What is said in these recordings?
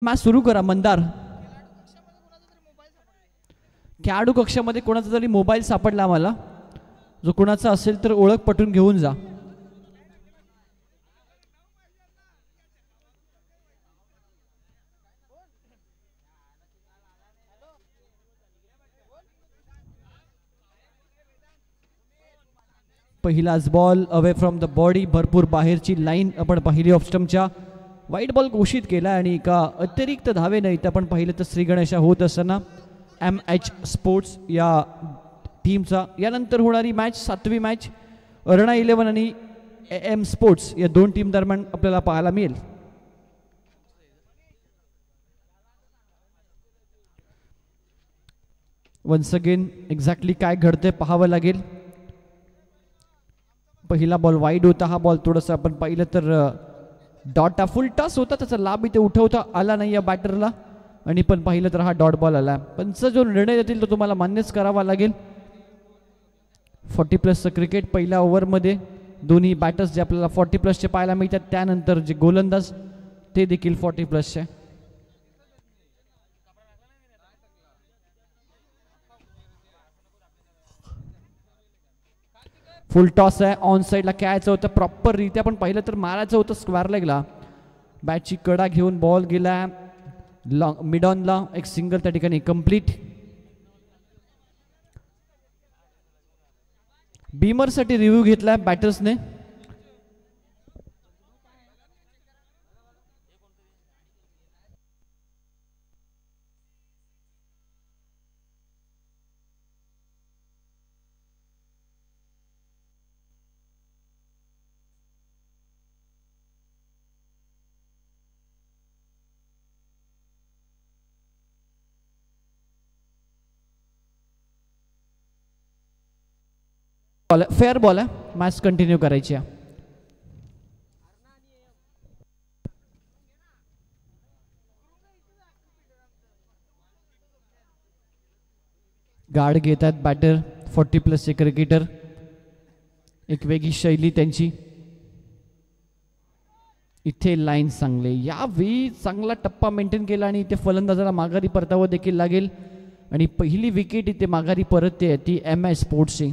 Match सुरू करा मंदार. खेळाडू कक्षामध्ये कोणाचा तरी मोबाईल सापडला आम्हाला. जो कोणाचा असेल तर ओळख पटवून घेऊन जा. पहिलाच ball away from the body. भरपूर बाहेरची लाईन आपण पाहिली ऑफ स्टंपच्या. वाईट बॉल घोषित केला आणि एका अतिरिक्त धावेनं इथं आपण पाहिलं तर श्रीगणेशा होत असताना MH स्पोर्ट्स या टीमचा. यानंतर होणारी मॅच 7वी मॅच अरणा 11 आणि AM स्पोर्ट्स या दोन टीम दरम्यान आपल्याला पाहायला मिळेल. वन्स अगेन एक्झॅक्टली काय घडते पाहावं लागेल. पहिला बॉल वाईड होता. हा बॉल थोडंसं आपण पाहिलं तर डॉट फुल टॉस होता. त्याचा लाभ इथे उठवता आला नाही या बॅटरला आणि पण पाहिलं तर हा डॉट बॉल आला. पंच जो निर्णय देतील तो तुम्हाला मान्यच करावा लागेल. 40+ क्रिकेट पहिल्या ओव्हरमध्ये दोन्ही बॅटर्स जे आपल्याला 40+ पाहायला मिळतात, त्यानंतर जे गोलंदाज ते देखील 40+. फुल टॉस आहे. ऑन साईडला खेळायचं होतं प्रॉपर रीत्या, पण पाहिलं तर मारायचं होतं स्क्वेअर लेगला. बॅटची कडा घेऊन बॉल गेला लॉंग मिड ऑनला. एक सिंगल त्या ठिकाणी कंप्लीट. बीमरसाठी रिव्ह्यू घेतलाय बॅटर्सने. फेअर बॉल आहे. मॅच कंटिन्यू करायची आहे. गार्ड घेतात बॅटर 40+ क्रिकेटर. एक वेगळी शैली त्यांची. इथे लाईन चांगले. यावेळी चांगला टप्पा मेंटेन केला आणि इथे फलंदाजाला माघारी परतावं देखील लागेल आणि पहिली विकेट इथे माघारी परतते ती MH स्पोर्ट्सची.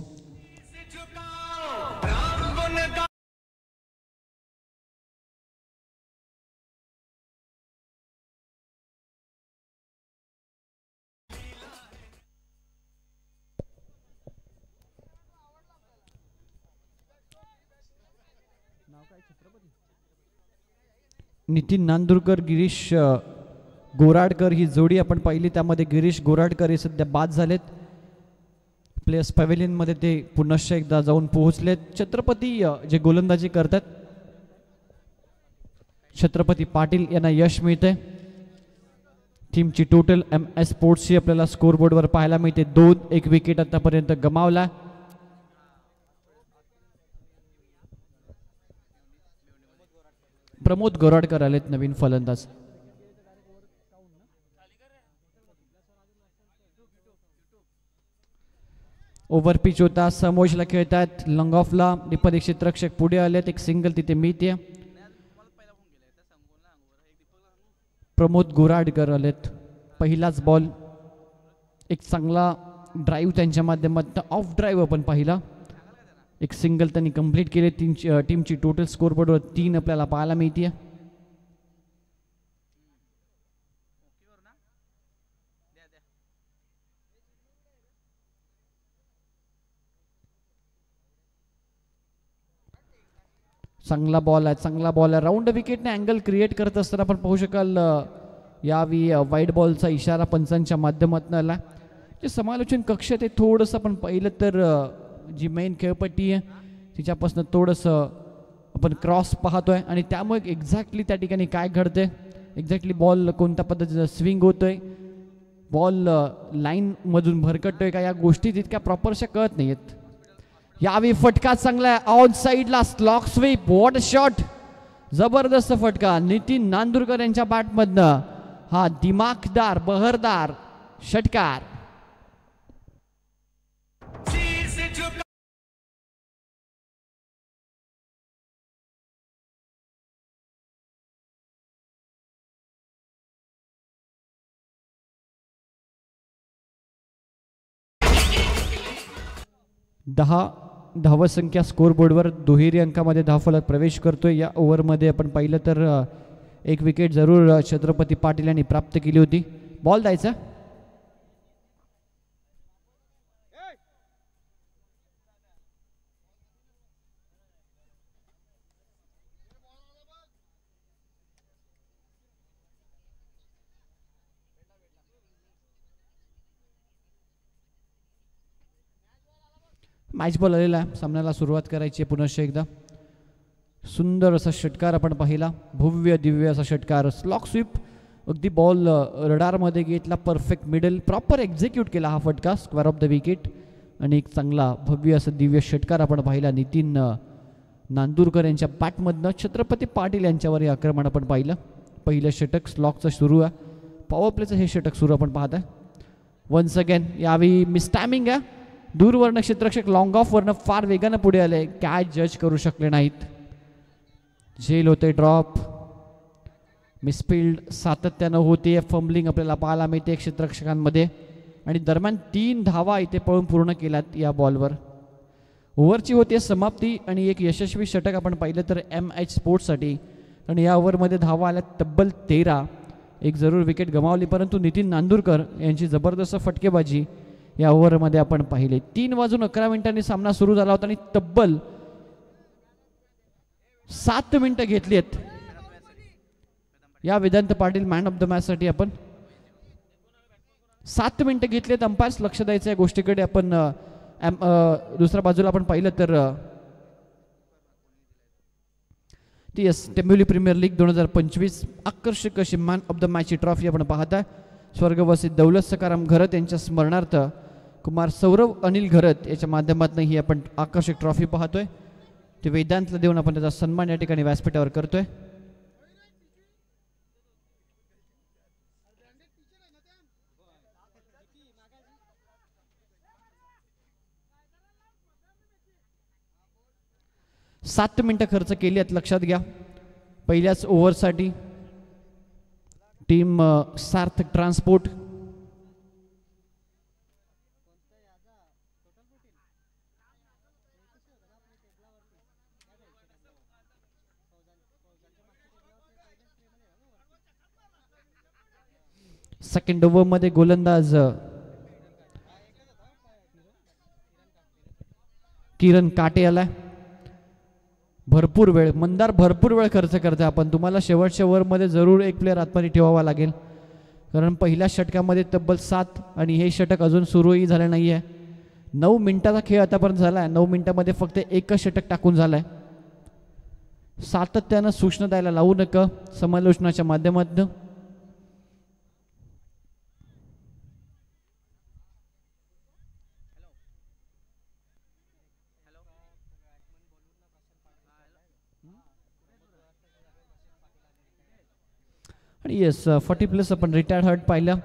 नितीन नांदुरकर गिरीश गोराडकर ही जोडी आपण पाहिली. त्यामध्ये गिरीश गोराडकर हे सध्या बाद झालेत. प्लेयर्स पॅव्हेलियनमध्ये ते पुनश्च एकदा जाऊन पोहोचलेत. छत्रपती जे गोलंदाजी करतात, छत्रपती पाटील यांना यश मिळते. टीमची टोटल MS स्पोर्ट्सची आपल्याला स्कोरबोर्डवर पाहायला मिळते 2. एक विकेट आतापर्यंत गमावला. प्रमोद गोराडकर आलेत नवीन फलंदाज. ओव्हर पिच होता. समोजला खेळतात लॉंग ऑफला. दीपक क्षेत्ररक्षक पुढे आलेत. एक सिंगल तिथे मिळते. प्रमोद गोराडकर आलेत. पहिलाच बॉल. एक चांगला ड्राईव्ह त्यांच्या माध्यमातून ऑफ ड्राईव्ह आपण पाहिला. एक सिंगल त्यांनी कंप्लीट केले. टीमची टोटल स्कोरबोर्डवर 3 आपल्याला पाहायला मिळते. चांगला बॉल आहे. चांगला बॉल आहे. राऊंड विकेटने अँगल क्रिएट करत असताना आपण पाहू शकाल यावेळी वाईट बॉलचा इशारा पंचांच्या माध्यमातून आला. जे समालोचन कक्ष ते थोडंसं आपण पाहिलं तर जी मेन खेळपट्टी आहे तिच्यापासून थोडंसं आपण क्रॉस पाहतोय आणि त्यामुळे एक्झॅक्टली त्या ठिकाणी काय घडते, एक्झॅक्टली बॉल कोणत्या पद्धतीचं स्विंग होतोय, बॉल लाईनमधून भरकटतोय का, या गोष्टी तितक्या प्रॉपरशा कळत नाही आहेत. यावेळी फटका चांगला आहे. ऑन साईडला स्लॉक स्वीप. What shot. जबरदस्त फटका नितीन नांदुरकर यांच्या बॅटमधनं. हा दिमाखदार बहरदार षटकार. 10 धावसंख्या स्कोरबोर्डवर दुहेरी अंकामध्ये धावफलक प्रवेश करतोय. या ओव्हरमध्ये आपण पाहिलं तर एक विकेट जरूर छत्रपती पाटील यांनी प्राप्त केली होती. बॉल द्यायचा. मॅच बॉल आलेला आहे. सामन्याला सुरुवात करायची आहे. पुनश्च एकदा सुंदर असा षटकार आपण पाहिला. भव्य दिव्य असा षटकार. Slog sweep. अगदी बॉल रडारमध्ये घेतला. Perfect middle. प्रॉपर एक्झिक्यूट केला हा फटका. Square off the wicket. आणि एक चांगला भव्य असा दिव्य षटकार आपण पाहिला नितीन नांदुरकर यांच्या बॅटमधनं. छत्रपती पाटील यांच्यावर हे आक्रमण आपण पाहिलं. पहिलं षटक स्लॉकचं सुरू आहे. पॉवर प्लेचं हे षटक सुरू आपण पाहत आहे. वन्स अगेन यावेळी मिस टायमिंग आहे. दूरवर्ण क्षेत्ररक्षक लॉंग ऑफवरनं फार वेगानं पुढे आले. कॅच जज करू शकले नाहीत. झेल होते. ड्रॉप. मिसफिल्ड सातत्यानं होते. फंबलिंग आपल्याला पाहायला मिळते क्षेत्ररक्षकांमध्ये. आणि दरम्यान 3 धावा इथे पळून पूर्ण केल्यात या बॉलवर. ओव्हरची होती समाप्ती आणि एक यशस्वी षटक आपण पाहिलं तर MH स्पोर्ट्ससाठी. आणि या ओव्हरमध्ये धावा आल्या तब्बल 13. एक जरूर विकेट गमावली परंतु नितीन नांदुरकर यांची जबरदस्त फटकेबाजी या ओव्हरमध्ये आपण पाहिले. 3:11 सामना सुरू झाला होता आणि तब्बल 7 मिनिटं घेतली आहेत या Vedant Patil man of the match साठी. आपण 7 मिनिटं घेतलेत. अंपायर्स लक्ष द्यायचं या गोष्टीकडे. आपण दुसऱ्या बाजूला आपण पाहिलं तर ती टेंबोली प्रीमियर लीग 2025 आकर्षक अशी मॅन ऑफ द मॅचची ट्रॉफी आपण पाहताय. स्वर्गवासी दौलत सकाराम घरत यांच्या स्मरणार्थ कुमार सौरव अनिल घरत याच्या माध्यमातून ही आपण आकर्षक ट्रॉफी पाहतोय. ते वेदांतला देऊन आपण त्याचा सन्मान या ठिकाणी व्यासपीठावर करतोय. सात मिनिटं खर्च केली आहेत लक्षात घ्या पहिल्याच ओव्हरसाठी. टीम सार्थक ट्रान्सपोर्ट सेकंड ओव्हरमध्ये गोलंदाज किरण काटे आलाय. भरपूर वेळ मंदार भरपूर वेळ खर्च करते. आपण तुम्हाला शेवटच्या ओव्हरमध्ये जरूर एक प्लेअर आतमध्ये ठेवावा लागेल कारण पहिल्या षटकामध्ये तब्बल 7 आणि हे षटक अजून सुरूही झालं नाही आहे. 9 मिनिटाचा खेळ आतापर्यंत झाला आहे. 9 मिनिटामध्ये फक्त एकच षटक टाकून झालं आहे. सातत्यानं सूचना द्यायला लावू नका समालोचनाच्या माध्यमातून. आणि येस 40+ आपण रिटायर्ड हर्ट पाहिलं.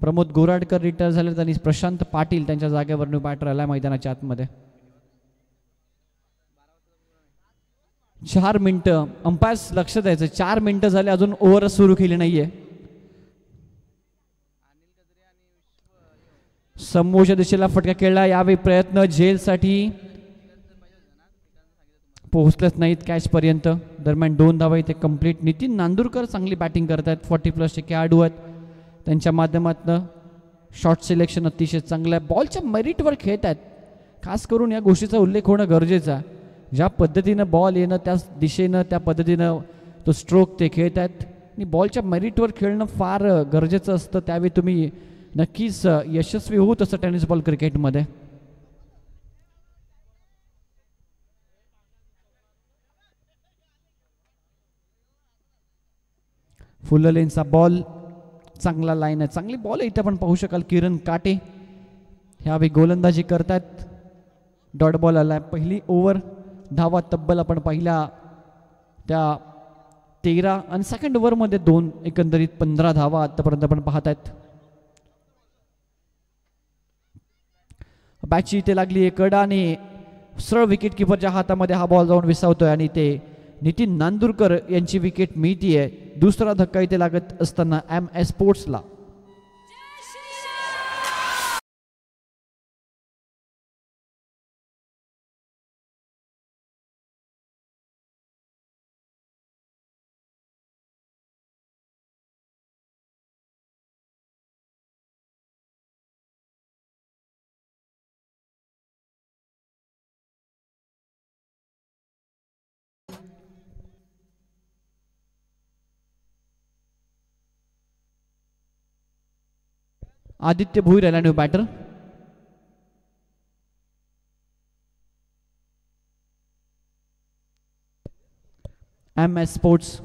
प्रमोद गोराडकर रिटायर झाले आणि प्रशांत पाटील त्यांच्या जागेवर न्यू बॅटर आला मैदानाच्या आतमध्ये. 4 मिनिटं अंपायर्स लक्ष द्यायचं. 4 मिनिटं झाले अजून ओव्हर सुरू केली नाहीये. समोरच्या दिशेला फटका खेळला. यावेळी प्रयत्न झेलसाठी पोहोचलेच नाहीत कॅच पर्यंत. दरम्यान 2 धावा इथे कंप्लीट. नितीन नांदुरकर चांगली बॅटिंग करतात. 40+ खेळाडू आहेत. त्यांच्या माध्यमातून शॉट सिलेक्शन अतिशय चांगलं आहे. बॉलच्या मेरिटवर खेळत आहेत. खास करून या गोष्टीचा उल्लेख होणं गरजेचं आहे. ज्या पद्धतीनं बॉल येणं त्याच दिशेनं त्या पद्धतीनं तो स्ट्रोक ते खेळत आहेत आणि बॉलच्या मेरिटवर खेळणं फार गरजेचं असतं. त्यावेळी तुम्ही नक्कीच यशस्वी होत असतं टेनिस बॉल क्रिकेटमध्ये. फुल लेनचा बॉल चांगला लाईन आहे. चांगली बॉल आहे इथे आपण पाहू शकाल. किरण काटे ह्यावेळी गोलंदाजी करतात. डॉट बॉल आला. पहिली ओव्हर धावा तब्बल आपण पाहिला त्या 13 आणि सेकंड ओव्हरमध्ये 2 एकंदरीत 15 धावा आतापर्यंत आपण पाहत आहेत. बॅटची इथे लागली एक कडा आणि सरळ विकेट किपरच्या हातामध्ये हा बॉल जाऊन विसावतोय आणि ते नितीन नांदुरकर यांची विकेट मिळतीये. दुसरा धक्का इथे लागत असताना MS स्पोर्ट्सला. आदित्य भोईर याला new batter. MS sports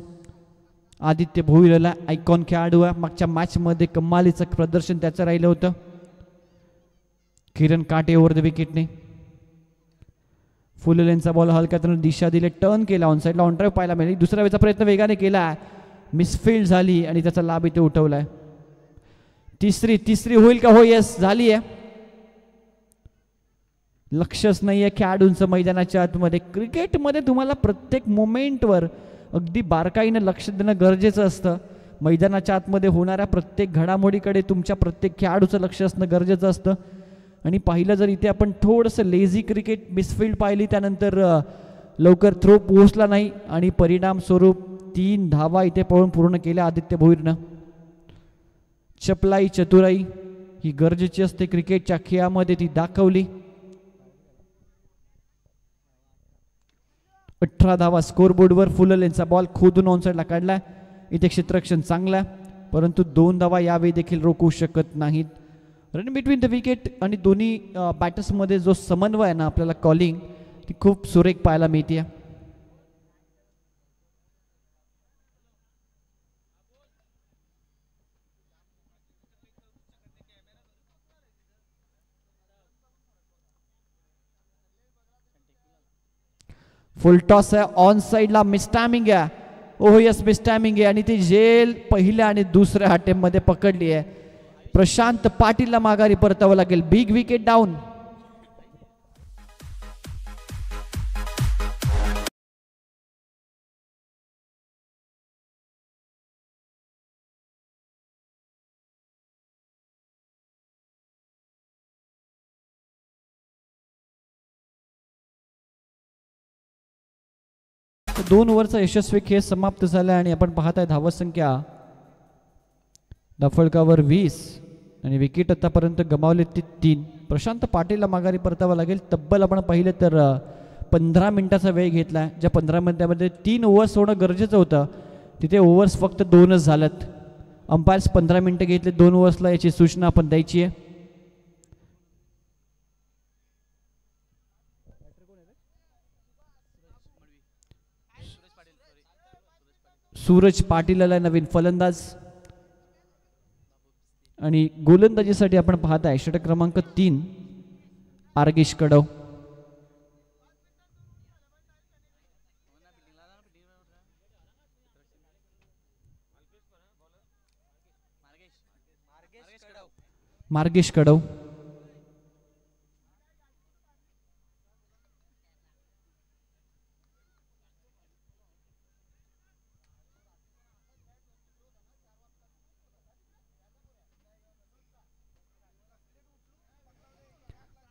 Aditya भोईरला आयकॉन खेळाडू आहे. मागच्या मॅच मध्ये कमालीचं प्रदर्शन त्याचं राहिलं होतं. किरण काटे ओव्हर द विकेटने. फुल लेनचा बॉल हलक्या त्यानं दिशा दिली, टर्न केला, ऑन साईडला ऑन ड्राईव्ह पाहायला मिळाली. दुसऱ्या वेळेचा प्रयत्न वेगाने केला, मिसफिल्ड झाली आणि त्याचा लाभ इथे उठवलाय. तिसरी होईल का? हो, यस झाली आहे. लक्षच नाहीये खेळाडूंचं मैदानाच्या आतमध्ये. क्रिकेटमध्ये तुम्हाला प्रत्येक मोमेंटवर अगदी बारकाईनं लक्ष देणं गरजेचं असतं. मैदानाच्या आतमध्ये होणाऱ्या प्रत्येक घडामोडीकडे तुमच्या प्रत्येक खेळाडूचं लक्ष असणं गरजेचं असतं. आणि पाहिलं जर इथे आपण थोडंसं लेझी क्रिकेट, मिसफिल्ड पाहिली, त्यानंतर लवकर थ्रो पोहोचला नाही आणि परिणाम स्वरूप 3 धावा इथे पळून पूर्ण केल्या आदित्य भोईरनं. चपलाई चतुराई ही गरजेची असते क्रिकेटच्या खेळामध्ये, ती दाखवली. 18 धावा स्कोरबोर्डवर. फुल लेनचा बॉल खोदून ऑनसाईडला काढला. इथे क्षेत्ररक्षण चांगला, परंतु 2 धावा यावेळी देखील रोखू शकत नाहीत. रन बिटवीन द विकेट आणि दोन्ही बॅटर्समध्ये जो समन्वय आहे ना आपल्याला कॉलिंग, ती खूप सुरेख पाहायला मिळते. फुल टॉस आहे, ऑन साईडला मिसटायमिंग आहे. ओह यस, मिसटायमिंग आहे आणि ती जेल पहिल्या आणि दुसऱ्या अटेम्प्ट मध्ये पकडली आहे. प्रशांत पाटीलला माघारी परतावं लागेल. Big wicket down. दोन ओव्हरचा यशस्वी खेळ समाप्त झाला आणि आपण पाहताय धावसंख्या दफळकावर 20 आणि विकेट आतापर्यंत गमावले 3. प्रशांत पाटीलला माघारी परतावं लागेल. तब्बल आपण पाहिलं तर 15 मिनिटाचा वेळ घेतला. ज्या 15 मिनिटामध्ये 3 ओव्हर्स होणं गरजेचं होतं, तिथे ओव्हर्स फक्त 2च झालेत. अंपायर्स 15 मिनिटं घेतले 2 ओव्हर्सला, याची सूचना आपण द्यायची आहे. सूरज पाटीलला नवीन फलंदाज आणि गोलंदाजीसाठी आपण पाहताय षटक क्रमांक 3 आर्गेश कडव. मार्गेश कडव.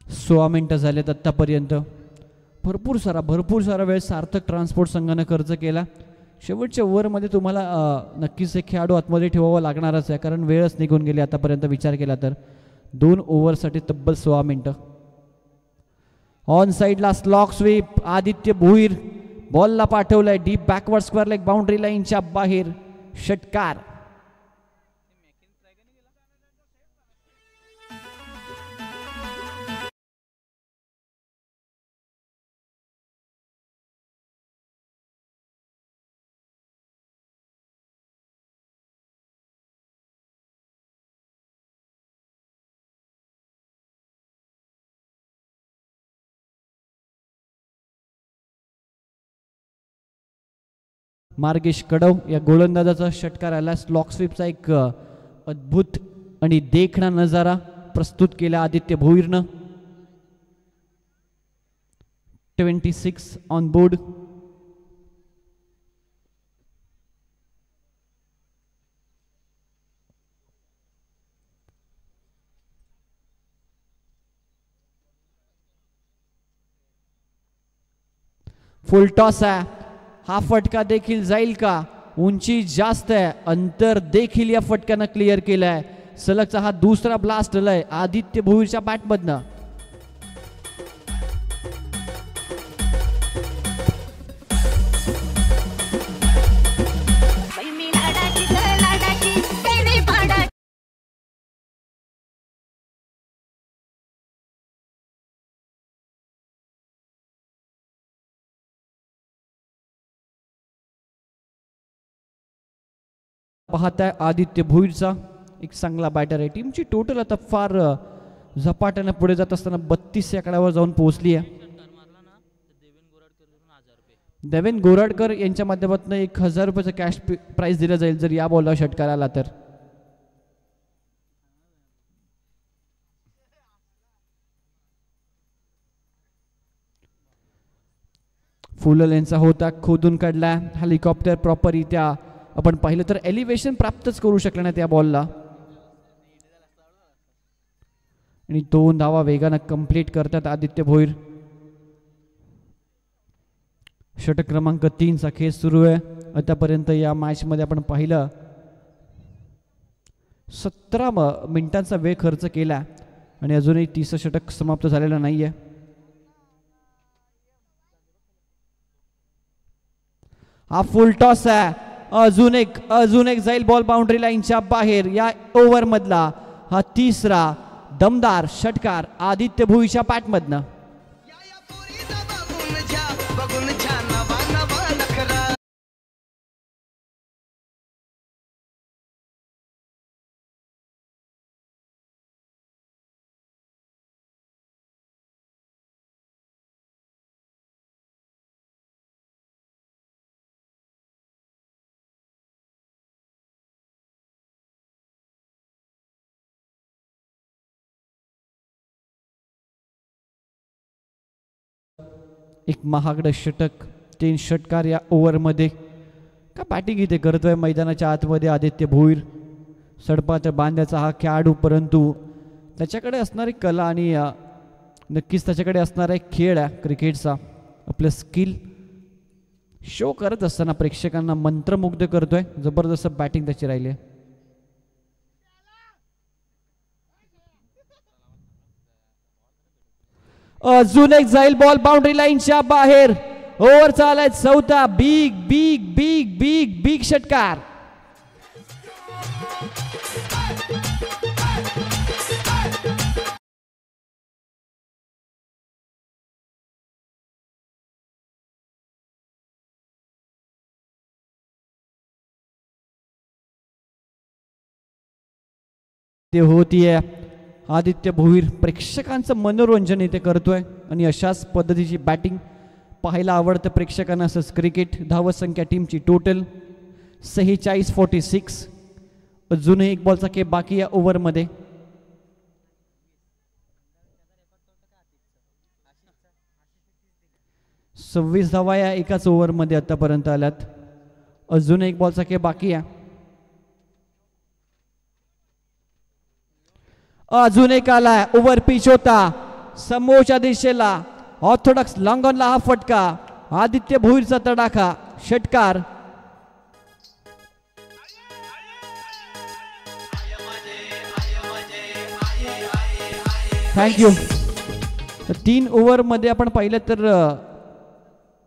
सोळा मिनिटं झालेत आत्तापर्यंत. भरपूर सारा वेळ सार्थक ट्रान्सपोर्ट संघानं खर्च केला. शेवटच्या ओव्हरमध्ये तुम्हाला नक्कीच एक खेळाडू आतमध्ये ठेवावा लागणारच आहे, कारण वेळच निघून गेली आतापर्यंत विचार केला तर. 2 ओव्हरसाठी तब्बल 16 मिनिटं. ऑन साईडला स्लॉक स्वीप, आदित्य भोईर बॉलला पाठवलाय deep backward square leg boundary लाईनच्या बाहेर. षटकार. मार्गेश कडव या गोलंदाजाचा षटकार आला. स्लॉक स्वीपचा एक अद्भुत आणि देखणा नजारा प्रस्तुत केला आदित्य भोईरनं. 26 ऑन बोर्ड. फुल टॉस आहे. हा फटका देखील जाईल का? उंची जास्त आहे, अंतर देखील या फटक्यानं क्लिअर केलाय. सलगचा हा दुसरा ब्लास्ट आलाय आदित्य भोईरच्या बॅटमधनं. पाहताय आदित्य भोईरचा एक चांगला बॅटर आहे. टीमची टोटल आता फार झपाट्याने पुढे जात असताना 32 या आकड्यावर जाऊन पोहोचली आहे. देवेन गोराडकर यांच्या माध्यमातून 1000 रुपयाचं कॅश प्राइज दिलं जाईल जर या बॉलला षटकार आला तर. फुल लेनचा होता खोदून काढला हेलिकॉप्टर प्रॉपर इथ्या आपण पाहिलं तर एलिव्हेशन प्राप्तच करू शकले नाही त्या बॉलला आणि 2 धावा वेगानं कंप्लीट करतात आदित्य भोईर. षटक क्रमांक 3 चा खेळ सुरू आहे. आतापर्यंत या मॅच मध्ये आपण पाहिलं 17 मिनिटांचा वेळ खर्च केला आणि अजूनही 30 षटक समाप्त झालेलं नाहीये. हा फुल टॉस आहे. अजून एक जाईल बॉल बाउंड्री लाईनच्या बाहेर. या ओव्हर मधला हा तिसरा दमदार षटकार आदित्य भोईरच्या पॅटमधनं. एक महागडं षटक 3 षटकार या ओव्हरमध्ये. का बॅटिंग इथे करतोय मैदानाच्या आतमध्ये आदित्य भोईर. सडपात बांधण्याचा हा खेळाडू परंतु त्याच्याकडे असणारी कला आणि नक्कीच त्याच्याकडे असणारा एक खेळ आहे क्रिकेटचा. आपलं स्किल शो करत असताना प्रेक्षकांना मंत्रमुग्ध करतोय. जबरदस्त बॅटिंग त्याची राहिली आहे. अजून एक जाईल बॉल बाउंड्री लाईनच्या बाहेर. ओव्हर चालाय चौथा. Big big big big big षटकार. ते होतीये आदित्य भोईर. प्रेक्षकांचं मनोरंजन इथे करतोय आणि अशाच पद्धतीची बॅटिंग पाहायला आवडतं प्रेक्षकांना. असंच क्रिकेट. धावत संख्या टीमची टोटल 46-46. अजूनही एक बॉलचा खेळ बाकी या ओव्हरमध्ये. सव्वीस धावा या एकाच ओव्हरमध्ये आतापर्यंत आल्यात. अजून एक बॉलचा खेळ बाकी आहे. अजून एक आलाय. ओव्हर पिच होता समोरच्या दिशेला. ऑर्थोडॉक्स लॉंग ऑनला हा फटका. आदित्य भोईरचा तडाखा षटकार. थँक्यू. 3 ओव्हरमध्ये आपण पाहिलं तर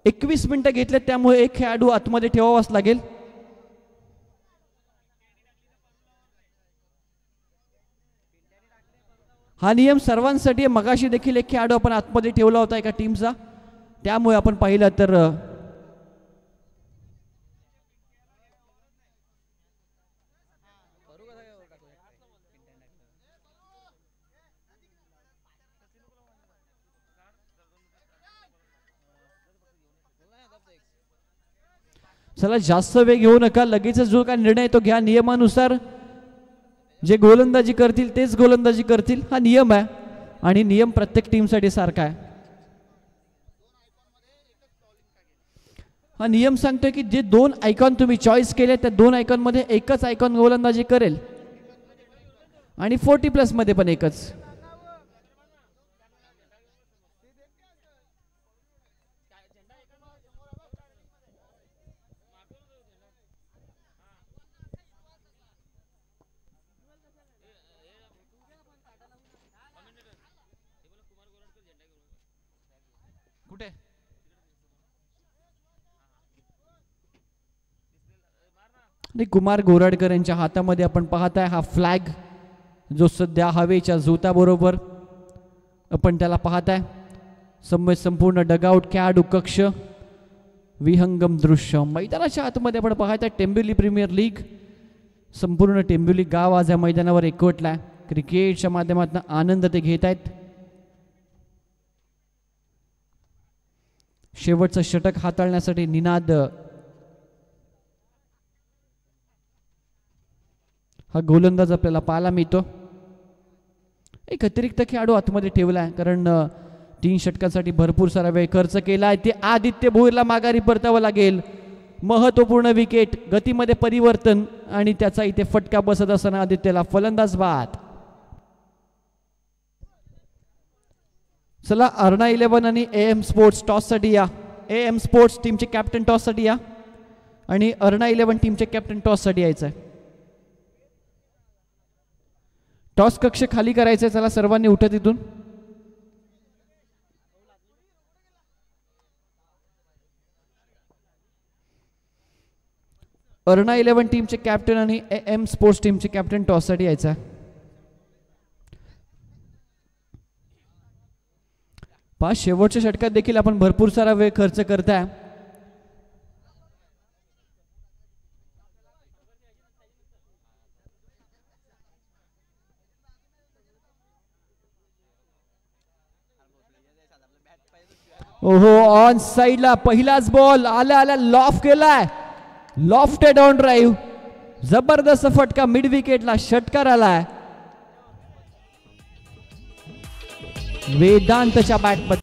21 मिनिटं घेतले त्यामुळे एक खेळाडू आतमध्ये ठेवावाच लागेल. हा नियम सर्वांसाठी. मगाशी देखील एक खेळाडू आपण आतमध्ये ठेवला होता एका टीमचा. त्यामुळे आपण पाहिलं तर चला जास्त वेळ घेऊ नका. लगेच जो काय निर्णय तो घ्या नियमानुसार. जे गोलंदाजी करतील तेच गोलंदाजी करतील. हा नियम आहे आणि नियम प्रत्येक टीमसाठी सारखा आहे. हा नियम सांगतोय की जे 2 आयकॉन तुम्ही चॉईस केले त्या 2 आयकॉन मध्ये एकच आयकॉन गोलंदाजी करेल आणि 40+ मध्ये पण एकच. कुठे कुमार गोराडकर यांच्या हातामध्ये आपण पाहताय हा फ्लॅग जो सध्या हवेच्या झोताबरोबर आपण त्याला पाहताय. संपूर्ण डगआउट खेळाडू कक्ष विहंगम दृश्य मैदानाच्या आतमध्ये आपण पाहताय. टेंबिवली प्रीमियर लीग संपूर्ण टेंबिवली गाव आज या मैदानावर एकवटला आहे. क्रिकेटच्या माध्यमातून आनंद ते घेत आहेत. शेवटचं षटक हाताळण्यासाठी निनाद हा गोलंदाज आपल्याला पाहायला मिळतो. एक अतिरिक्त खेळाडू आतमध्ये ठेवला आहे, कारण 3 षटकांसाठी भरपूर सारा वेळ खर्च केला आहे. ते आदित्य भोईरला माघारी परतावं लागेल. महत्वपूर्ण विकेट, गतीमध्ये परिवर्तन आणि त्याचा इथे फटका बसत असताना आदित्यला फलंदाज बाद. चला अर्णा 11 आणि AM स्पोर्ट्स टॉससाठी या. AM स्पोर्ट्स टीमचे कॅप्टन टॉससाठी या आणि अर्णा 11 टीमचे कॅप्टन टॉससाठी यायचं आहे. टॉस कक्ष खाली करायचंय. चला सर्वांनी उठत इथून. अर्णा 11 टीमचे कॅप्टन आणि AM स्पोर्ट्स टीमचे कॅप्टन टॉससाठी यायचं आहे. पाच शेवटच्या षटकात देखील आपण भरपूर सारा वेळ खर्च करताय. ओहो, ऑन साइडला पहिलाच बॉल आला आला लॉफ केलाय. लॉफ्टेड ऑन ड्राईव्ह, जबरदस्त फटका मिड विकेटला षटकार आलाय. वेदांतच्या बॅटमध्ये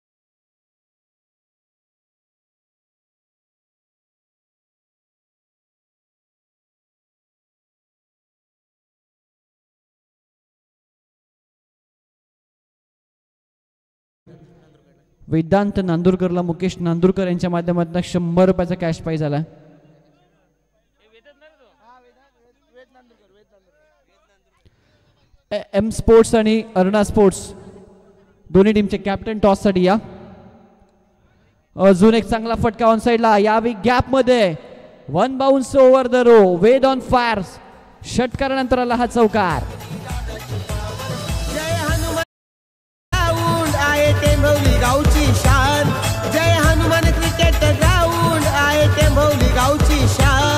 वेदांत नांदुरकरला मुकेश नांदुरकर यांच्या माध्यमातून 100 रुपयाचा कॅश प्राइज आला. एम स्पोर्ट्स आणि अर्णा स्पोर्ट्स दोन्ही टीमचे कॅप्टन टॉस साठी या. अजून एक चांगला फटका ऑन साइडला. यावी गॅप मध्ये 1 bounce over the rope. Ved on fire. षटकारानंतर आला हा चौकार. जय हनुमान आहे टेंभवली गावची शान. जय हनुमान क्रिकेट ग्राउंड आहे टेंभवली गावची शान.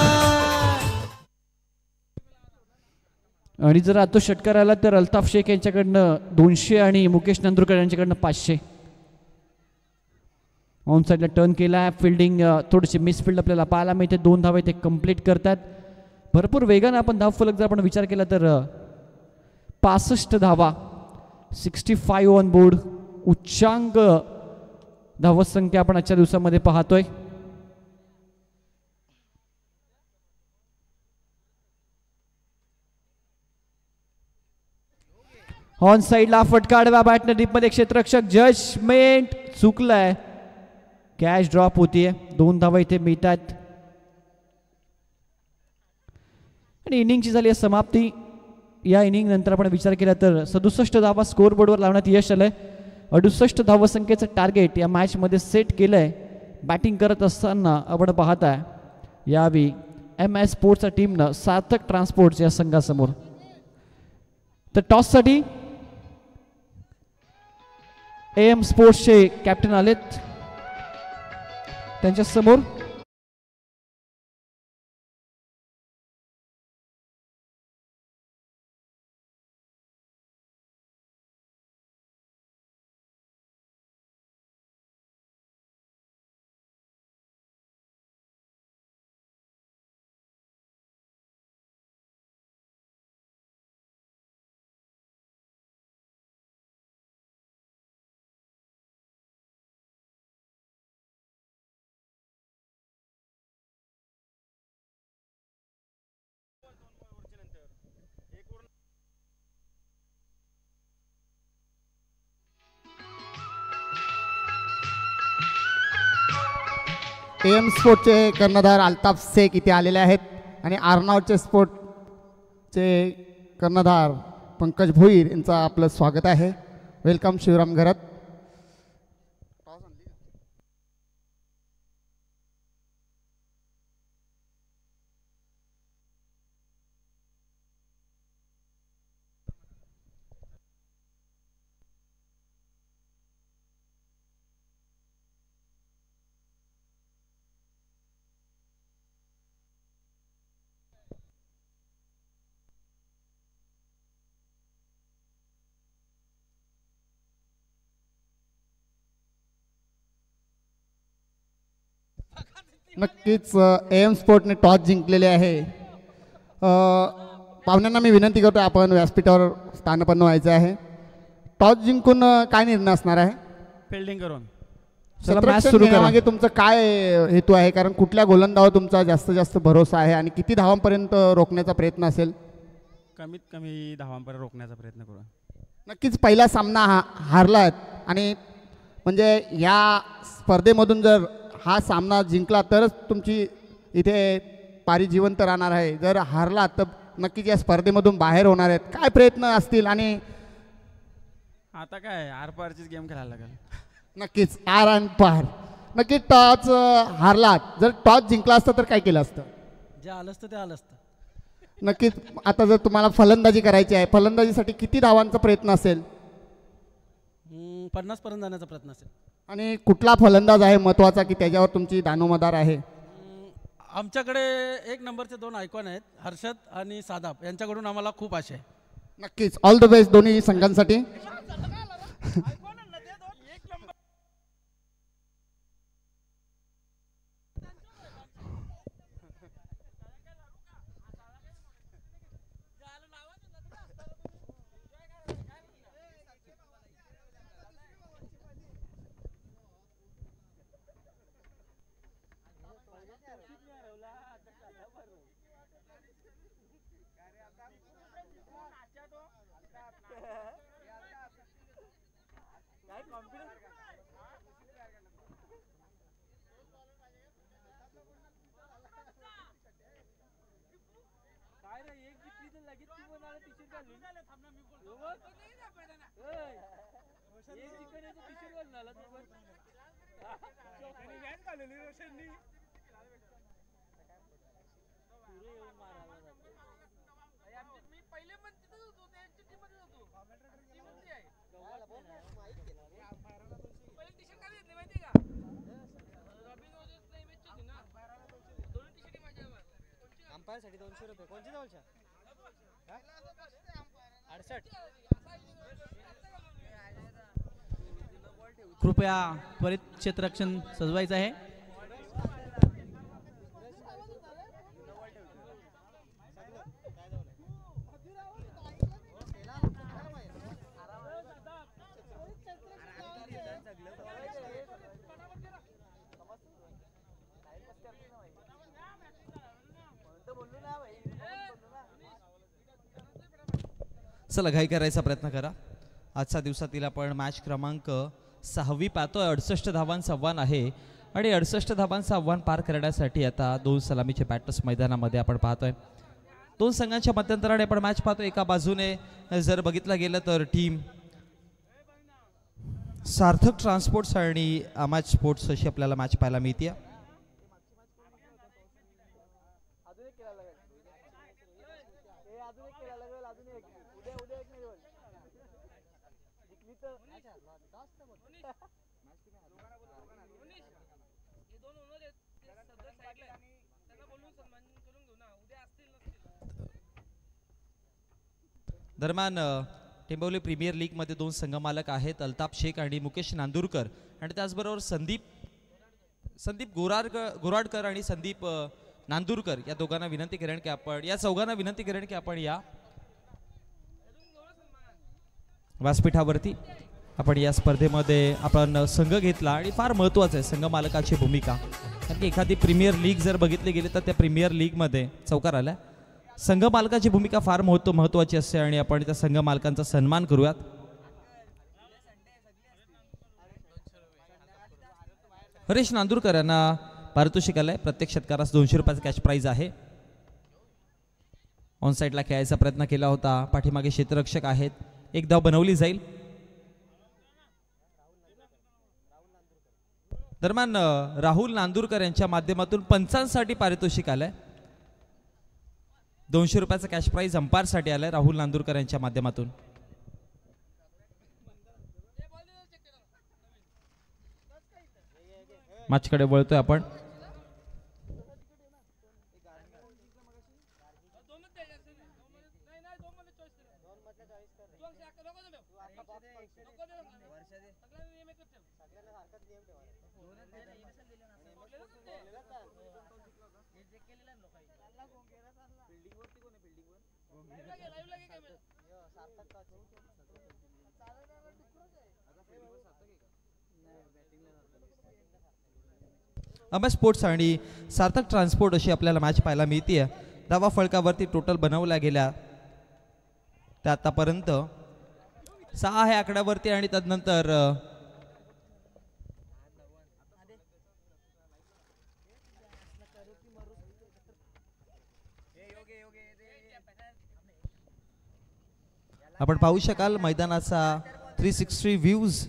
आणि जर आता षटकार आला तर अल्ताफ शेख यांच्याकडनं 200 आणि मुकेश नांदुरकर यांच्याकडनं 500. ऑन साइडला टर्न केला. फिल्डिंग थोडीशी मिसफिल्ड आपल्याला पाहायला मिळते. 2 धावा ते कंप्लीट करतात. भरपूर वेगाने आपण धावफलक जर आपण विचार केला तर 65 धावा, 65 ऑन बोर्ड, उच्चांक धावत संख्या आपण आजच्या दिवसामध्ये पाहतोय. ऑन साइडला फटका आडव्या बॅटने डीपमध्ये क्षेत्ररक्षक जजमेंट चुकलाय. कॅच ड्रॉप होतीये. 2 धावा इथे मिळतात आणि इनिंगची झाली आहे समाप्ती. या इनिंग नंतर आपण विचार केला तर 67 धावा स्कोर बोर्डवर लावण्यात यश आलंय. 68 धावसंख्येचं टार्गेट या मॅच मध्ये सेट केलंय. बॅटिंग करत असताना आपण पाहताय यावी MS स्पोर्ट्सच्या टीमनं सार्थक ट्रान्सपोर्ट या संघासमोर. तर टॉस साठी AM स्पोर्ट्सचे कॅप्टन आलेत. त्यांच्या समोर AM स्पोर्टचे कर्णधार अल्ताफ शेख इथे आलेले आहेत आणि आर्नावचे स्पोर्टचे कर्णधार पंकज भोईर यांचं आपलं स्वागत आहे. वेलकम शिवराम घरात. नक्कीच एम स्पोर्टने टॉस जिंकलेले आहे. पाहुण्यांना मी विनंती करतो आपण व्यासपीठावर स्थानपन्न व्हायचं आहे. टॉस जिंकून काय निर्णय असणार आहे? फिल्डिंग करून चला मॅच क्षेत्ररक्षण सुरू करा. घेण्यामागे तुमचं काय हेतू आहे? कारण कुठल्या गोलंदाजावर तुमचा जास्तीत जास्त भरोसा आहे आणि किती धावांपर्यंत रोखण्याचा प्रयत्न असेल? कमीत कमी धावांपर्यंत रोखण्याचा प्रयत्न करू. नक्कीच पहिला सामना हारलात आणि म्हणजे या स्पर्धेमधून जर हा सामना जिंकला तरच तुमची इथे पारी जिवंत राहणार आहे. जर हारला तर नक्कीच या स्पर्धेमधून बाहेर होणार आहेत. काय प्रयत्न असतील? आणि आता काय आरपारचीच गेम खेळायला लागेल. नक्कीच आर आणि पार. नक्की टॉस हारलात, जर टॉस जिंकला असतं तर काय केलं असतं? जे आलं असतं ते आलं असतं. नक्कीच. आता जर तुम्हाला फलंदाजी करायची आहे, फलंदाजीसाठी किती धावांचा प्रयत्न असेल? 50 पर्यंत जाण्याचा प्रयत्न असेल. आणि कुठला फलंदाज आहे महत्त्वाचा की त्याच्यावर तुमची दानोमदार आहे? आमच्याकडे 1 नंबरचे 2 आयकॉन आहेत, हर्षद आणि सादाब. यांच्याकडून आम्हाला खूप आशा आहे. नक्कीच. ऑल द बेस्ट दोन्ही संघांसाठी. कृपया त्वरित क्षेत्ररक्षण सजवायचं आहे. चला घाई करायचा प्रयत्न करा. आजच्या दिवसातील आपण मॅच क्रमांक 6 पाहतोय. 68 धावांचं आव्हान आहे आणि 68 धावांचं आव्हान पार करण्यासाठी आता 2 सलामीचे बॅटर्स मैदानामध्ये आपण पाहतोय. 2 संघांच्या मध्यंतराने आपण मॅच पाहतोय. एका बाजूने जर बघितलं गेलं तर टीम सार्थक ट्रान्सपोर्ट्स आणि अमाज स्पोर्ट्स अशी आपल्याला मॅच पाहायला मिळते. दरम्यान टेंबवली प्रीमियर लीगमध्ये 2 संघमालक आहेत, अल्ताफ शेख आणि मुकेश नांदुरकर, आणि त्याचबरोबर संदीप गोराडकर आणि संदीप नांदुरकर या दोघांना विनंती करेन की आपण या चौघांना विनंती करेन की आपण या व्यासपीठावरती आपण या स्पर्धेमध्ये आपण संघ घेतला आणि फार महत्त्वाचं आहे संघ मालकाची भूमिका. कारण की एखादी प्रीमियर लीग जर बघितली गेली तर त्या प्रीमियर लीगमध्ये चौकार आल्या संघ मालकाची भूमिका फार महत्त्वाची असते आणि आपण त्या संघ मालकांचा सन्मान करूयात. हरीश नांदुरकर यांना पारितोषिक आलंय. प्रत्येक षटकारास 200 रुपयाचा कॅश प्राइज आहे. ऑन साईडला खेळायचा प्रयत्न केला होता. पाठीमागे क्षेत्ररक्षक आहेत. 1 धाव बनवली जाईल. दरम्यान राहुल नांदुरकर यांच्या माध्यमातून पंचांसाठी पारितोषिक आलंय. 200 रुपयाचा कॅश प्राइज अंपायरसाठी आलाय राहुल नांदुरकर यांच्या माध्यमातून. मॅचकडे वळतोय आपण. अमर स्पोर्ट्स आणि सार्थक ट्रान्सपोर्ट अशी आपल्याला मॅच पाहायला मिळते. धावा फळकावरती टोटल बनवल्या गेल्या त्या आतापर्यंत 6 आहे आकड्यावरती आणि तदनंतर आपण पाहू शकाल मैदानाचा 360 व्ह्यूज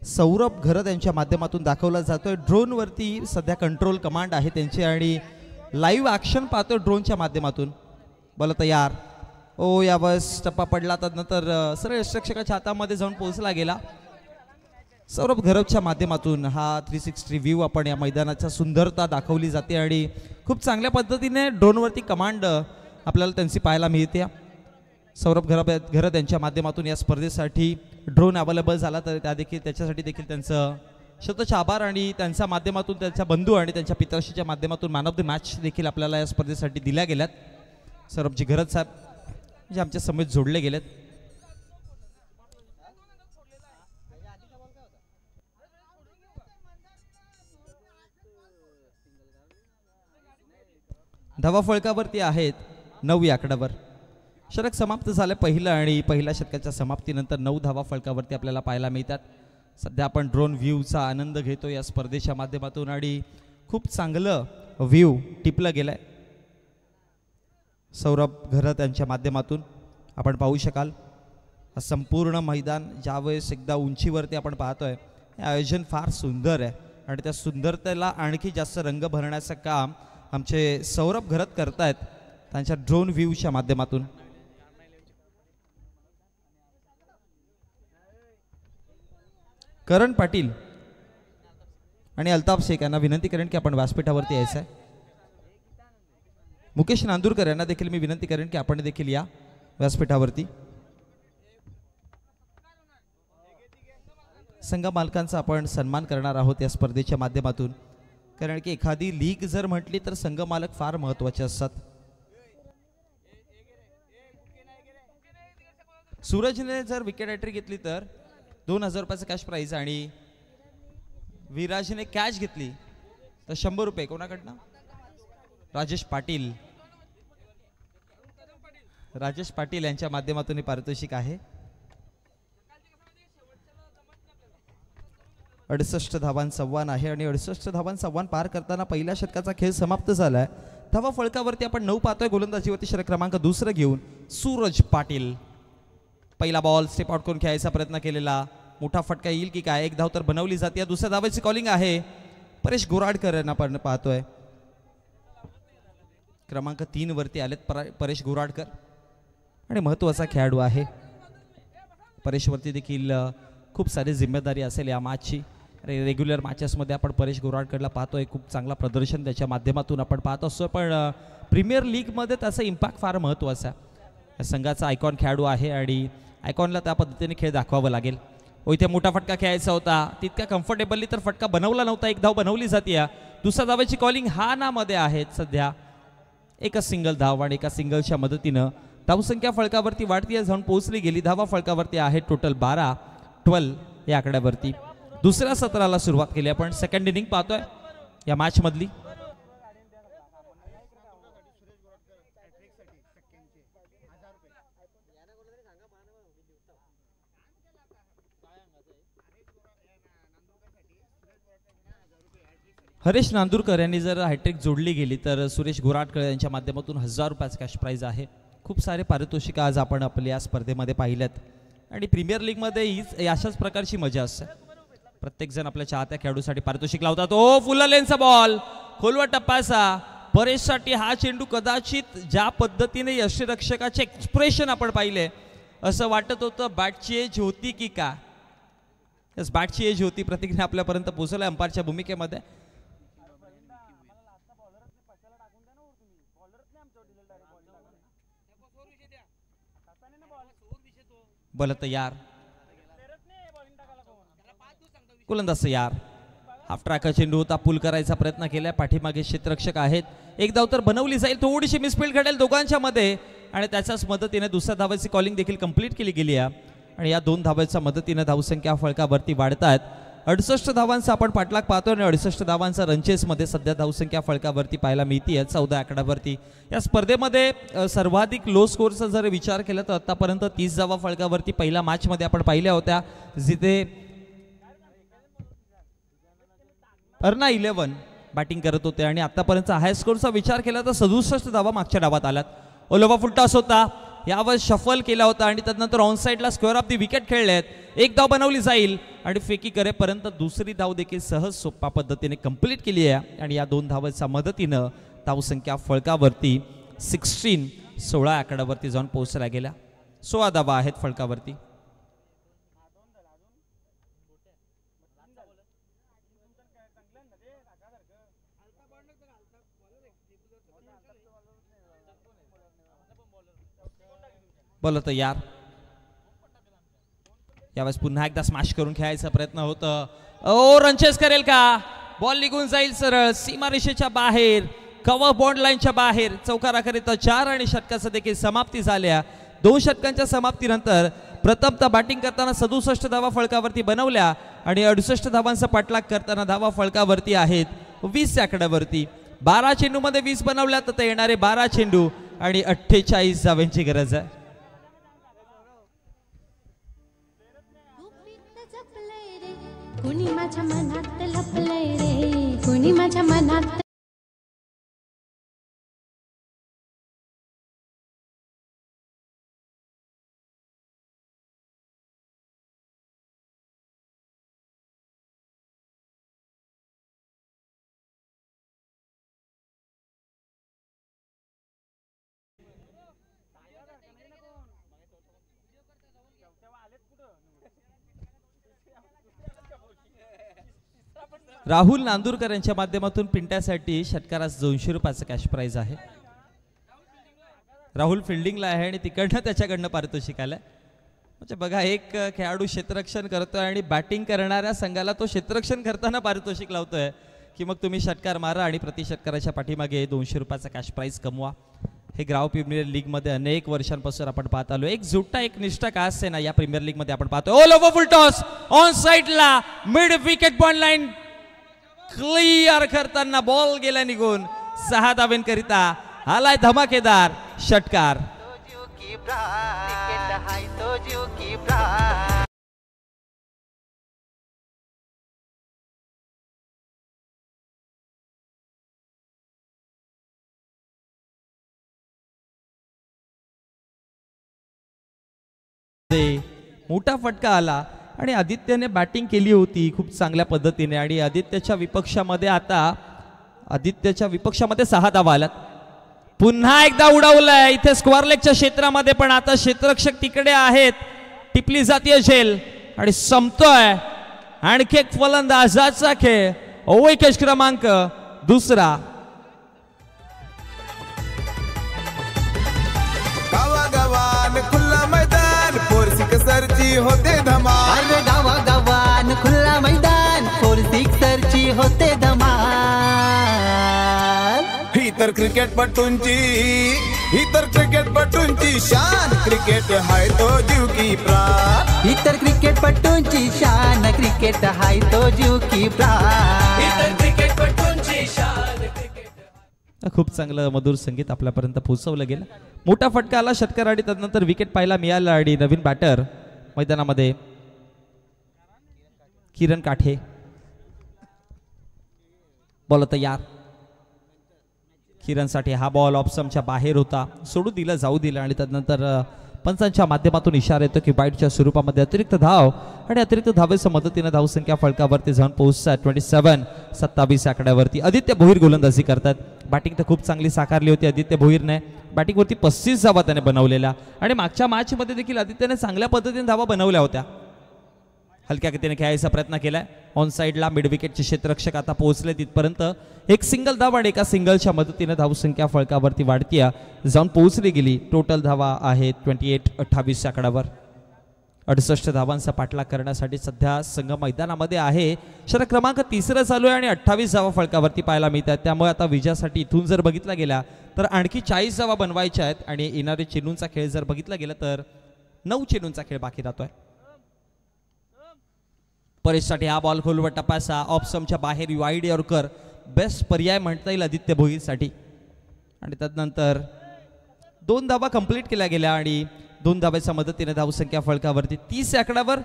सौरभ घरत यांच्या माध्यमातून दाखवला जातोय. ड्रोनवरती सध्या कंट्रोल कमांड आहे त्यांची आणि लाईव्ह ॲक्शन पाहतोय ड्रोनच्या माध्यमातून. बोला तयार. ओ यावेळेस टप्पा पडला त्यानंतर सरळ यष्टिरक्षकाच्या हातामध्ये जाऊन पोहोचला गेला. सौरभ घरतच्या माध्यमातून हा 360 व्ह्यू आपण या मैदानाच्या सुंदरता दाखवली जाते आणि खूप चांगल्या पद्धतीने ड्रोनवरती कमांड आपल्याला त्यांची पाहायला मिळते. सौरभ घरत यांच्या माध्यमातून या स्पर्धेसाठी ड्रोन अवेलेबल झाला तर त्याच्यासाठी देखील त्यांचं शतश आभार आणि त्यांच्या माध्यमातून त्यांच्या बंधू आणि त्यांच्या पिताश्रीच्या माध्यमातून मॅन ऑफ द मॅच देखील आपल्याला या स्पर्धेसाठी दिल्या गेल्यात. सौरभजी घरत साहेब जे आमच्या समेत जोडले गेलेत. धावा फळकावरती आहेत 9 आकड्यावर. षटक समाप्त झालं पहिलं आणि पहिल्या षटकाच्या समाप्तीनंतर 9 धावा फळकावरती आपल्याला पाहायला मिळतात. सध्या आपण ड्रोन व्ह्यूचा आनंद घेतो या स्पर्धेच्या माध्यमातून आणि खूप चांगलं व्ह्यू टिपलं गेलंय. सौरभ घरत यांच्या माध्यमातून आपण पाहू शकाल संपूर्ण मैदान ज्यावेळेस एकदा उंचीवरती आपण पाहतोय. हे आयोजन फार सुंदर आहे आणि त्या सुंदरतेला आणखी जास्त रंग भरण्याचं काम आमचे सौरभ घरत करतायत त्यांच्या ड्रोन व्ह्यूच्या माध्यमातून. करण पाटील आणि अल्ताफ शेख यांना विनंती करेन की आपण व्यासपीठावरती यायचं आहे. मुकेश नांदुरकर यांना देखील मी विनंती करेन की आपण देखील या व्यासपीठावरती. संघ मालकांचा आपण सन्मान करणार आहोत या स्पर्धेच्या माध्यमातून कारण की एखादी लीग जर म्हटली तर संघ मालक फार महत्त्वाचे असतात. सूरजने जर विकेट हॅट्रिक घेतली तर 2000 रुपयाचं कॅश प्राईज आणि विराजने कॅच घेतली तर 100 रुपये कोणाकडनं? राजेश पाटील यांच्या माध्यमातून हे पारितोषिक आहे. 68 धावांचा आव्हान आहे आणि 68 धावांचा आव्हान पार करताना पहिल्या षटकाचा खेळ समाप्त झालाय. धावा फळकावरती आपण 9 पाहतोय. गोलंदाजीवरती षटक क्रमांक 2 घेऊन सूरज पाटील. पहिला बॉल स्टेप आउट करून खेळायचा प्रयत्न केलेला. मोठा फटका येईल की काय? एक धाव तर बनवली जाते. दुसऱ्या धावेची कॉलिंग आहे. परेश गोराडकर यांना आपण पाहतोय. क्रमांक 3 वरती आलेत परेश गोराडकर आणि महत्त्वाचा खेळाडू आहे. परेशवरती देखील खूप सारी जिम्मेदारी असेल या मॅचची. रेग्युलर मॅचेसमध्ये आपण परेश गोराडकरला पाहतोय. खूप चांगला प्रदर्शन त्याच्या माध्यमातून आपण पाहत असतो पण प्रीमियर लीगमध्ये त्याचा इम्पॅक्ट फार महत्त्वाचा आहे. या संघाचा आयकॉन खेळाडू आहे आणि आयकॉनला त्या पद्धतीने खेळ दाखवावा लागेल. इथे मोठा फटका खेळायचा होता. तितक्या कम्फर्टेबली तर फटका बनवला नव्हता. एक धाव बनवली जाते. दुसऱ्या धावेची कॉलिंग हानामध्ये आहेत. सध्या एकच सिंगल धाव आणि एका सिंगलच्या मदतीनं धावसंख्या फळकावरती वाढती जाऊन पोहोचली गेली. धावा फळकावरती आहे टोटल 12 या आकड्यावरती. दुसऱ्या सत्राला सुरुवात केली आपण. सेकंड इनिंग पाहतोय या मॅच मधली. हरेश नांदुरकर यांनी जर हॅट्रिक जोडली गेली तर सुरेश गोराडकर यांच्या माध्यमातून 1000 रुपयाचं कॅश प्राईज आहे. खूप सारे पारितोषिक आज आपण आपल्या स्पर्धेमध्ये पाहिल्यात आणि प्रीमियर लीगमध्ये हीच अशाच प्रकारची मजा असते. प्रत्येकजण आपल्या चाहत्या खेळाडूसाठी पारितोषिक लावतात. ओ फुल लेनचा बॉल खोलवा टप्पाचा. परेशसाठी हा चेंडू कदाचित ज्या पद्धतीने यष्टिरक्षकाचे एक्सप्रेशन आपण पाहिले असं वाटत होतं बॅटची एज होती की का. बॅटची एज होती. प्रतिक्रिया आपल्यापर्यंत पोहोचवल्या अंपायरच्या भूमिकेमध्ये. बल तयार. गोलंदाज यार हाफ ट्रॅकचा चेंडू होता, पुल करायचा प्रयत्न केला, पाठीमागे क्षेत्ररक्षक आहेत, एक धाव तर बनवली जाईल, थोडीशी मिसफील्ड घडेल दोघांच्या मध्ये आणि त्याच्याच मदतीने दुसऱ्या धावाची कॉलिंग देखील कंप्लीट केली गेली आहे आणि या 2 धावांच्या मदतीने धावसंख्या फळकावरती वाढतात. 68 धावांचा आपण पाठलाग पाहतो आणि 68 धावांचा रनचेसमध्ये सध्या धावसंख्या फळकावरती पाहायला मिळते 14 आकड्यावरती. या स्पर्धेमध्ये सर्वाधिक लो स्कोरचा जर विचार केला तर आतापर्यंत 30 धावा फळकावरती पहिल्या मॅचमध्ये आपण पाहिल्या होत्या, जिथे अर्ना 11 बॅटिंग करत होते आणि आतापर्यंत हाय स्कोरचा विचार केला तर 67 धावा मागच्या डावात आल्यात. ओलोवा फुलटॉस होता, यावर शफल केला होता आणि त्यानंतर ऑन साईडला स्क्वेअर ऑफ दी विकेट खेळले आहेत, एक धाव बनवली जाईल आणि फेकी करेपर्यंत दुसरी धाव देखील सहज सोप्या पद्धतीने कंप्लीट केली आहे आणि या 2 धावांच्या मदतीनं धावसंख्या फळकावरती 16 आकड्यावरती जाऊन पोहोचल्या गेल्या. 16 धावा आहेत फळकावरती. बोला तयार, यावेळेस पुन्हा एकदा स्मॅश करून खेळायचा प्रयत्न होतं. ओ रनचेस करेल का, बॉल निघून जाईल सरळ सीमारेषेच्या बाहेर, कव्हर बॉन्ड लाईनच्या बाहेर. चौकाराकरिता 4 आणि षटकाचं देखील समाप्ती झाल्या. 2 षटकांच्या समाप्तीनंतर प्रथमतः बॅटिंग करताना 67 धावा फळकावरती बनवल्या आणि 68 धावांचा पाठलाग करताना धावा फळकावरती आहेत 20 आकड्यावरती. 12 चेंडूमध्ये 20 बनवल्या तर ते येणारे 12 चेंडू आणि 48 धावांची गरज आहे. कोणी माझ्या मनात लपलंय रे, कोणी माझ्या मनात राहुल नांदुरकर यांच्या माध्यमातून पिंट्यासाठी षटकारास 200 रुपयाचं कॅश प्राइज आहे. राहुल फिल्डिंगला आहे आणि तिकडनं त्याच्याकडनं पारितोषिक आलंय. म्हणजे बघा, एक खेळाडू क्षेत्ररक्षण करतोय आणि बॅटिंग करणाऱ्या संघाला तो क्षेत्ररक्षण करताना पारितोषिक लावतोय की मग तुम्ही षटकार मारा आणि प्रति षटकाराच्या पाठीमागे 200 रुपयाचा कॅश प्राइज कमवा. हे ग्राव प्रीमियर लीग मध्ये अनेक वर्षांपासून आपण पाहत आलो. एक जुट्टा एक निष्ठा का असते ना, या प्रीमियर लीग मध्ये आपण पाहतो. All over full toss on साइडला mid wicket point line clear करताना बॉल गेला निघून. 6 धावांकरिता आलाय धमाकेदार षटकार. मोठा फटका आला आणि आदित्यने बॅटिंग केली होती खूप चांगल्या पद्धतीने आणि आदित्यच्या विपक्षामध्ये 6 धावा आल्यात. पुन्हा एकदा उडवलंय इथे स्क्वेअर लेगच्या क्षेत्रामध्ये, पण आता क्षेत्ररक्षक तिकडे आहेत. टिपली जातीय झेल आणि संपतोय आणखी एक फलंदाजाचा खेळ. विकेट क्रमांक 2. गावागावान खुल्ला मैदान फोर सिक्सरची होते धमाल. अरे गावागावान खुल्ला मैदान फोर सिक्सरची होते धमाल. ही तर क्रिकेटपटूंची शान. क्रिकेट हाय तो जीव की प्राण. ही तर क्रिकेटपटूंची शान. क्रिकेट हाय तो जीव की प्राण. खूप चांगलं मधुर संगीत आपल्यापर्यंत पोहोचवलं गेलं. मोठा फटका आला षटकार आणि त्यानंतर विकेट पाहायला मिळाला आणि नवीन बॅटर मैदानामध्ये किरण काठे. बॉल तयार. किरणसाठी हा बॉल ऑप्शनच्या बाहेर होता, सोडू दिला, जाऊ दिला आणि त्यानंतर पंचांच्या माध्यमातून इशारा येतो की बाईटच्या स्वरूपामध्ये अतिरिक्त धाव आणि अतिरिक्त धावेच्या मदतीने धावसंख्या फळकावरती जाऊन पोहोचतात 27 आकड्यावरती. आदित्य भोईर गोलंदाजी करतात. बॅटिंग तर खूप चांगली साकारली होती आदित्य भोईरने. बॅटिंगवरती 35 धावा त्याने बनवलेल्या आणि मागच्या मॅचमध्ये देखील आदित्यने चांगल्या पद्धतीने धावा बनवल्या होत्या. हलक्या गतीने खेळायचा प्रयत्न केलाय. ऑन साइडला मिड विकेटचे क्षेत्ररक्षक आता पोहोचले तिथपर्यंत. एक सिंगल धावा आणि एका सिंगलच्या मदतीने धावसंख्या फळकावरती वाढतीय जाऊन पोहोचली गेली. टोटल धावा आहेत 28 आकड्यावर. 68 धावांचा पाठलाग करण्यासाठी सध्या संघ मैदानामध्ये आहे. षटक क्रमांक 3 चालू आहे आणि 28 धावा फलकावरती पाहायला मिळतात. त्यामुळे आता विजयासाठी इथून जर बघितला गेला तर आणखी 40 धावा बनवायच्या आहेत आणि येणारे चेंडूंचा खेळ जर बघितला गेला तर 9 चेंडूंचा खेळ बाकी राहतोय. परेशसाठी हा बॉल खोलवर टप्प्याचा ऑफ स्टंपच्या बाहेर वाईड यॉर्कर बेस्ट पर्याय म्हणता येईल आदित्य भोईरसाठी. आणि त्यानंतर 2 धावा कंप्लीट केल्या गेल्या आणि 2 धाव्याच्या मदतीने धावसंख्या फलकावरती 30 आकड्यावर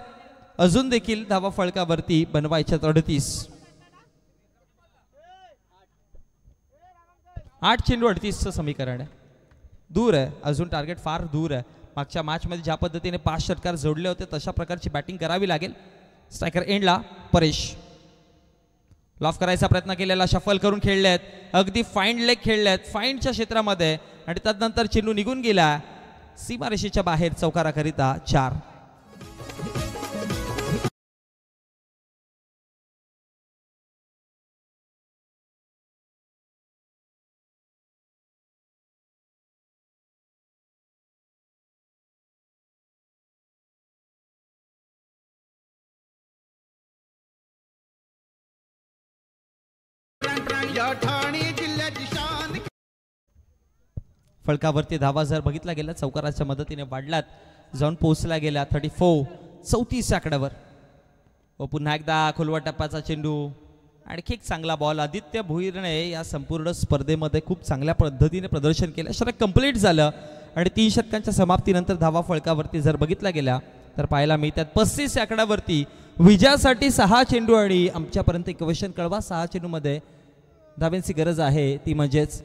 अजून देखील धावा फलकावरती बनवायच्या 38. 8 चेंडू 38चं समीकरण आहे. दूर आहे अजून, टार्गेट फार दूर आहे. मागच्या मॅचमध्ये ज्या पद्धतीने 5 षटकार जोडले होते तशा प्रकारची बॅटिंग करावी लागेल. स्ट्रायकर एंडला परेश लॉफ करायचा प्रयत्न केलेला, शफल करून खेळले आहेत, अगदी फाईंड लेग खेळले आहेत फाईंडच्या क्षेत्रामध्ये आणि त्यानंतर चेंडू निघून गेला सीमारेषेच्या बाहेर चौकाराकरिता 4. फलकावरती धावा जर बघितला गेला चौकाराच्या मदतीने वाढलात जाऊन पोहोचला गेला 34. 34 आकड्यावर व पुन्हा एकदा खोलवा टप्प्याचा चेंडू. आणखी एक चांगला बॉल. आदित्य भोईरने या संपूर्ण स्पर्धेमध्ये खूप चांगल्या पद्धतीने प्रदर्शन केलं. षटक कंप्लीट झालं आणि 3 षटकांच्या समाप्तीनंतर धावा फलकावरती जर बघितला गेला तर पाहायला मिळतात 35 आकड्यावरती विजयासाठी 6 चेंडू. आणि आमच्यापर्यंत एक क्वेश्चन कळवा, 6 चेंडूमध्ये धाव्यांची गरज आहे ती म्हणजेच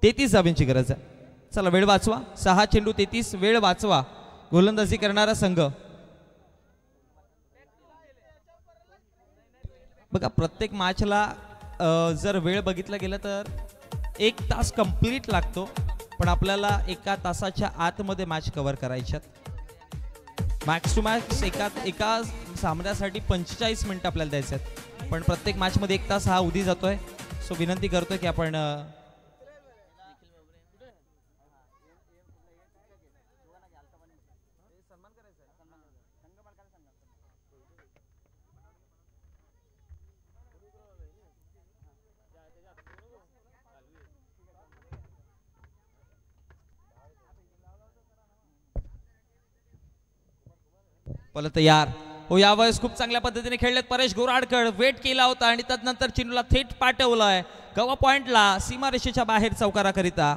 33 धाव्यांची गरज आहे. चला वेळ वाचवा. 6 चेंडू 33 वेळ वाचवा. गोलंदाजी करणारा संघ बघा प्रत्येक मॅचला जर वेळ बघितला गेला तर 1 तास कंप्लीट लागतो, पण आपल्याला 1 तासाच्या आतमध्ये मॅच कव्हर करायच्यात. मॅक्स टू मॅक्स एका सामन्यासाठी 45 मिनिटं आपल्याला द्यायचे आहेत, पण प्रत्येक मॅचमध्ये 1 तास हा उदी जातोय. सो विनंती करतोय की आपण बोला तयार हो. यावेळेस खूप चांगल्या पद्धतीने खेळलेत परेश गोराडकर. वेट केला होता आणि त्यानंतर चेंडूला थेट पाठवलाय गवा पॉइंटला सीमारेषेच्या बाहेर चौकाराकरिता.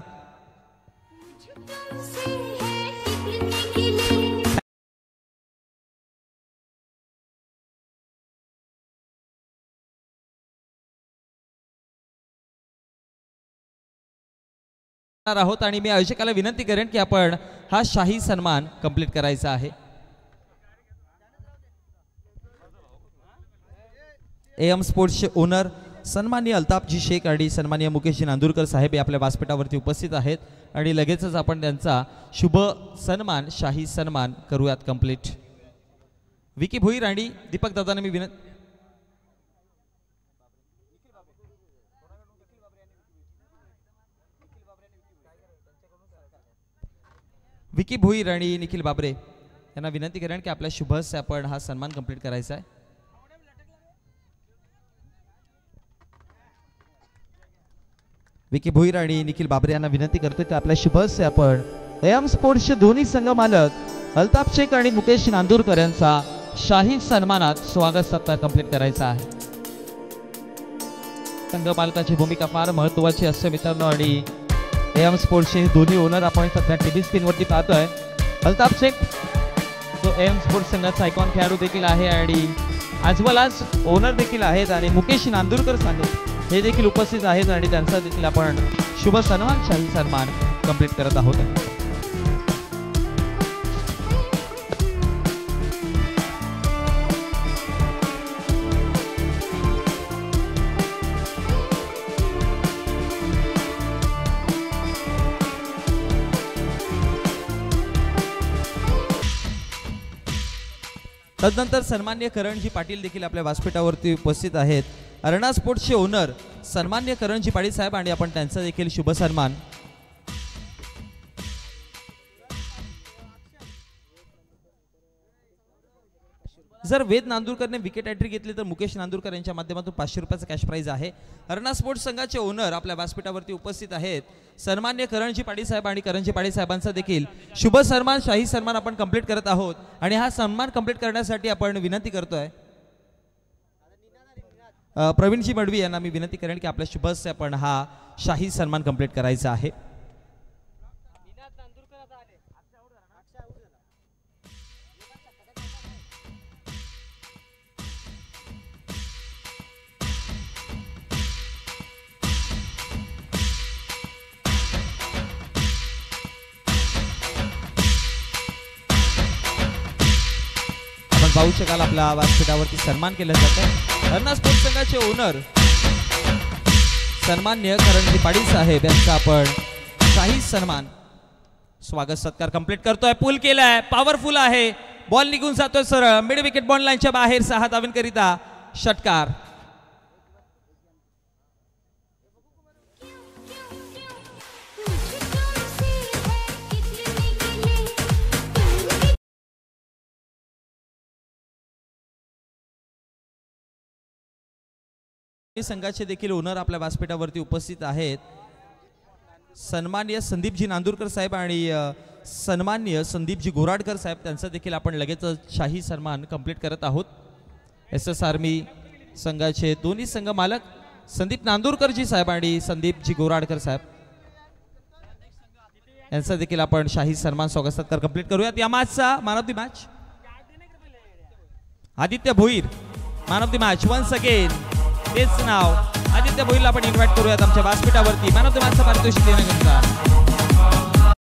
आहोत आणि मी आयोजकाला विनंती करेन की आपण हा शाही सन्मान कंप्लीट करायचा आहे. एम स्पोर्ट्सचे ओनर सन्माननीय अल्ताफजी शेख आणि सन्माननीय मुकेशजी नांदुरकर साहेब आपल्या व्यासपीठावरती उपस्थित आहेत आणि लगेचच आपण त्यांचा शुभ सन्मान शाही सन्मान करूयात कंप्लीट. विकी भोईर आणि दीपक दादांना मी विकी भोईर आणि निखिल बाबरे यांना विनंती करेन की आपल्या शुभ हस्ते आपण हा सन्मान कंप्लीट करायचा आहे. विकी भोईर आणि निखिल बाबरे यांना विनंती करतोय की आपल्या शुभ हस्ते आपण एम स्पोर्ट्सचे दोन्ही संघ मालक अल्ताफ शेख आणि मुकेश नांदुरकर यांचा शाही सन्मानात स्वागत सत्कार कंप्लीट करायचा आहे. संघ मालकाची भूमिका फार महत्त्वाची असते मित्रांनो आणि एम स्पोर्ट्सचे दोन्ही ओनर आपण सध्या टीव्ही स्क्रीनवरती पाहतोय. अल्ताफ शेख जो एम स्पोर्ट्स संघाचा आयकॉन खेळाडू देखील आहे आणि आज वेल आज ओनर देखील आहेत आणि मुकेश नांदुरकर संघ हे देखील उपस्थित आहेत आणि त्यांचा देखील आपण शुभ सन्मान शाही सन्मान कंप्लीट करत आहोत. तदनंतर सन्मान्य करणजी पाटील देखील आपल्या व्यासपीठावरती उपस्थित आहेत. अरणा स्पोर्ट्सचे ओनर सन्मान्य करणजी पाटील साहेब आणि आपण त्यांचा देखील शुभ सन्मान जर वेद नांदुरकरने विकेट एंट्री घेतली तर मुकेश नांदुरकर यांच्या माध्यमातून 500 रुपयाचं कॅश प्राइज आहे. अर्णा स्पोर्ट्स संघाचे ओनर आपल्या व्यासपीठावरती उपस्थित आहेत. सन्मान्य करणजी पाटील साहेब आणि करणजी पाटील साहेबांचा देखील शुभ सन्मान शाही सन्मान आपण कंप्लीट करत आहोत आणि हा सन्मान कंप्लीट करण्यासाठी आपण विनंती करतोय प्रवीणजी मडवी यांना मी विनंती करेन की आपल्या शुभ हस्ते आपण हा शाही सन्मान कंप्लीट करायचा आहे. पाहू शकाल आपल्या व्यासपीठावरती सन्मान केलं जातं. अर्णा स्पोर्ट्स संघाचे ओनर सन्मान्य करणजी पाटील साहेब यांचा आपण शाही सन्मान स्वागत सत्कार कंप्लीट करतोय. पूल केलाय, पॉवरफुल आहे, बॉल निघून जातोय सरळ मिड विकेट बॉल लाईनच्या बाहेर 6 धावांकरिता षटकार. संघाचे देखील ओनर आपल्या व्यासपीठावरती उपस्थित आहेत. सन्मान्य संदीपजी नांदुरकर साहेब आणि सन्मान्य संदीपजी गोराडकर साहेब त्यांचा देखील आपण लगेच शाही सन्मान कंप्लीट करत आहोत. SS आर्मी संघाचे दोन्ही संघ मालक संदीप नांदुरकरजी साहेब आणि संदीपजी गोराडकर साहेब यांचा देखील आपण शाही सन्मान स्वागत सत्कार कंप्लीट करूयात. या मॅचचा man of the match Aditya Bhoir. Man of the match once again तेच नाव आदित्य भोईरला आपण इन्व्हाइट करूयात आमच्या व्यासपीठावरती मॅन ऑफ द मॅचचा पारितोषिक देण्याकरिता.